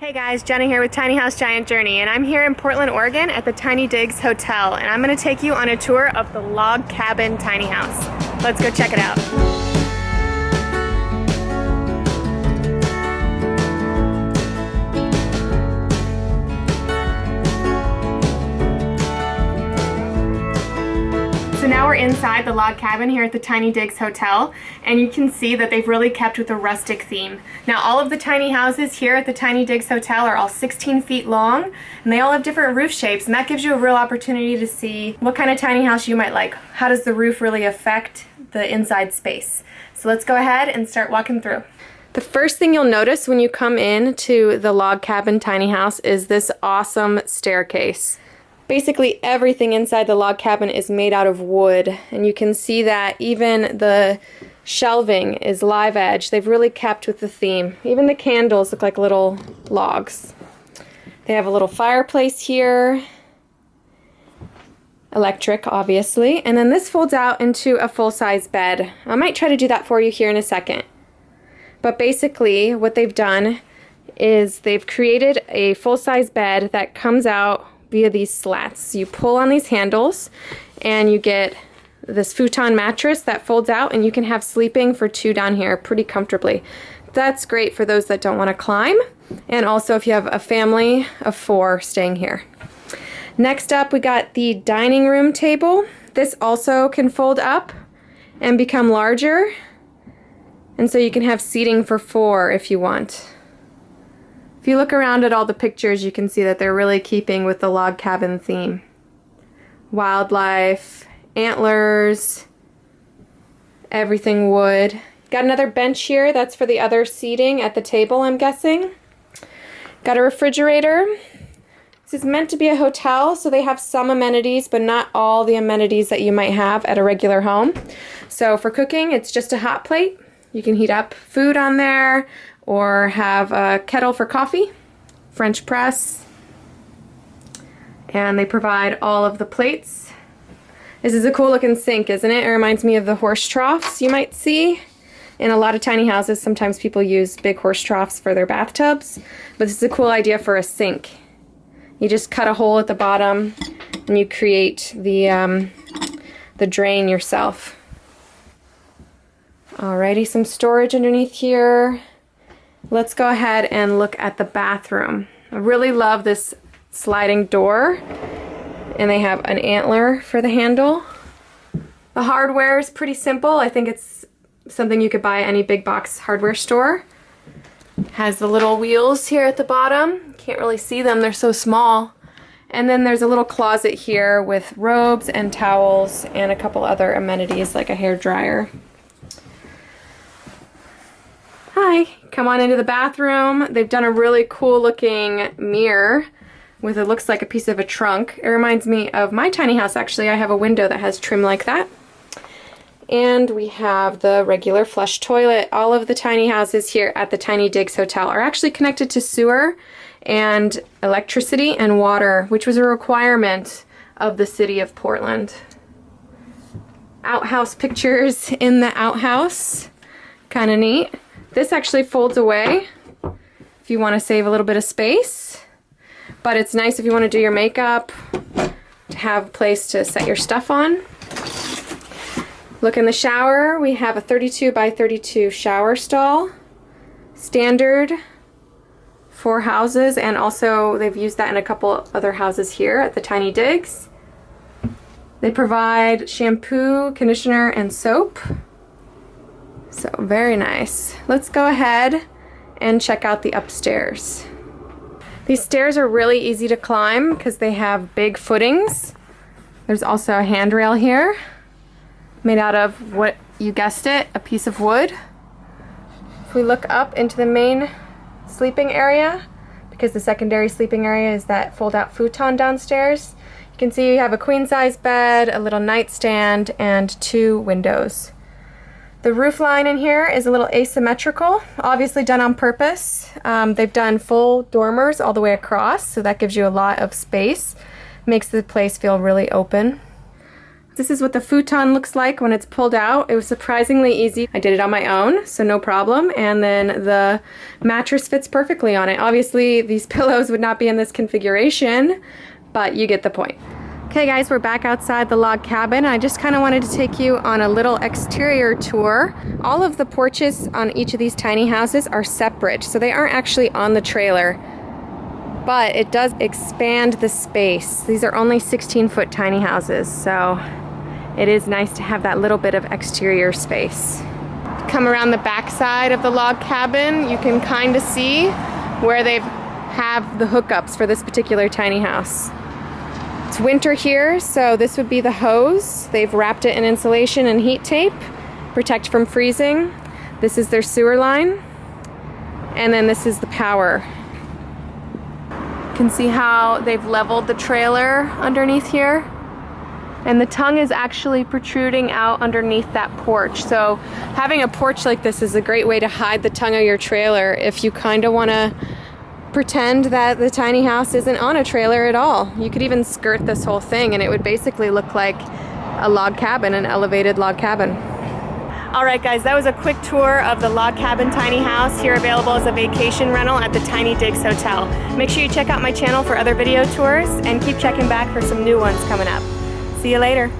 Hey guys, Jenna here with Tiny House Giant Journey, and I'm here in Portland, Oregon at the Tiny Digs Hotel, and I'm going to take you on a tour of the log cabin tiny house. Let's go check it out. So now we're inside the log cabin here at the Tiny Digs Hotel, and you can see that they've really kept with the rustic theme. Now all of the tiny houses here at the Tiny Digs Hotel are all 16 feet long, and they all have different roof shapes, and that gives you a real opportunity to see what kind of tiny house you might like. How does the roof really affect the inside space? So let's go ahead and start walking through. The first thing you'll notice when you come in to the log cabin tiny house is this awesome staircase. Basically everything inside the log cabin is made out of wood, and you can see that even the shelving is live edge. They've really kept with the theme. Even the candles look like little logs. They have a little fireplace here, electric obviously, and then this folds out into a full-size bed. I might try to do that for you here in a second. But basically what they've done is they've created a full-size bed that comes out via these slats. You pull on these handles and you get this futon mattress that folds out, and you can have sleeping for two down here pretty comfortably. That's great for those that don't want to climb, and also if you have a family of 4 staying here. Next up we got the dining room table. This also can fold up and become larger, and so you can have seating for 4 if you want. If you look around at all the pictures, you can see that they're really keeping with the log cabin theme. Wildlife, antlers, everything wood. Got another bench here, that's for the other seating at the table, I'm guessing. Got a refrigerator. This is meant to be a hotel, so they have some amenities, but not all the amenities that you might have at a regular home. So for cooking, it's just a hot plate. You can heat up food on there, or have a kettle for coffee, French press, and they provide all of the plates. This is a cool looking sink, isn't it? It reminds me of the horse troughs you might see. In a lot of tiny houses, sometimes people use big horse troughs for their bathtubs, but this is a cool idea for a sink. You just cut a hole at the bottom and you create the drain yourself. Alrighty, some storage underneath here. Let's go ahead and look at the bathroom. I really love this sliding door, and they have an antler for the handle. The hardware is pretty simple. I think it's something you could buy at any big box hardware store. Has the little wheels here at the bottom. Can't really see them, they're so small. And then there's a little closet here with robes and towels and a couple other amenities like a hair dryer. Hi, come on into the bathroom. They've done a really cool looking mirror with it looks like a piece of a trunk. It reminds me of my tiny house actually. I have a window that has trim like that. And we have the regular flush toilet. All of the tiny houses here at the Tiny Digs Hotel are actually connected to sewer and electricity and water, which was a requirement of the city of Portland. Outhouse pictures in the outhouse. Kind of neat. This actually folds away if you want to save a little bit of space, but it's nice if you want to do your makeup, to have a place to set your stuff on. Look in the shower. We have a 32 by 32 shower stall, standard for houses, and also they've used that in a couple other houses here at the Tiny Digs. They provide shampoo, conditioner, and soap. So very nice. Let's go ahead and check out the upstairs. These stairs are really easy to climb because they have big footings. There's also a handrail here made out of what you guessed it, a piece of wood. If we look up into the main sleeping area, because the secondary sleeping area is that fold-out futon downstairs, you can see you have a queen-size bed, a little nightstand, and 2 windows. The roof line in here is a little asymmetrical, obviously done on purpose. They've done full dormers all the way across, so that gives you a lot of space. Makes the place feel really open. This is what the futon looks like when it's pulled out. It was surprisingly easy. I did it on my own, so no problem. And then the mattress fits perfectly on it. Obviously, these pillows would not be in this configuration, but you get the point. Okay guys, we're back outside the log cabin. I just kind of wanted to take you on a little exterior tour. All of the porches on each of these tiny houses are separate, so they aren't actually on the trailer, but it does expand the space. These are only 16-foot tiny houses, so it is nice to have that little bit of exterior space. Come around the back side of the log cabin, you can kind of see where they have the hookups for this particular tiny house. It's winter here, so this would be the hose. They've wrapped it in insulation and heat tape, protect from freezing. This is their sewer line, and then this is the power. You can see how they've leveled the trailer underneath here, and the tongue is actually protruding out underneath that porch. So having a porch like this is a great way to hide the tongue of your trailer if you kind of want to pretend that the tiny house isn't on a trailer at all. You could even skirt this whole thing and it would basically look like a log cabin, an elevated log cabin. All right guys, that was a quick tour of the log cabin tiny house here, available as a vacation rental at the Tiny Digs Hotel. Make sure you check out my channel for other video tours and keep checking back for some new ones coming up. See you later.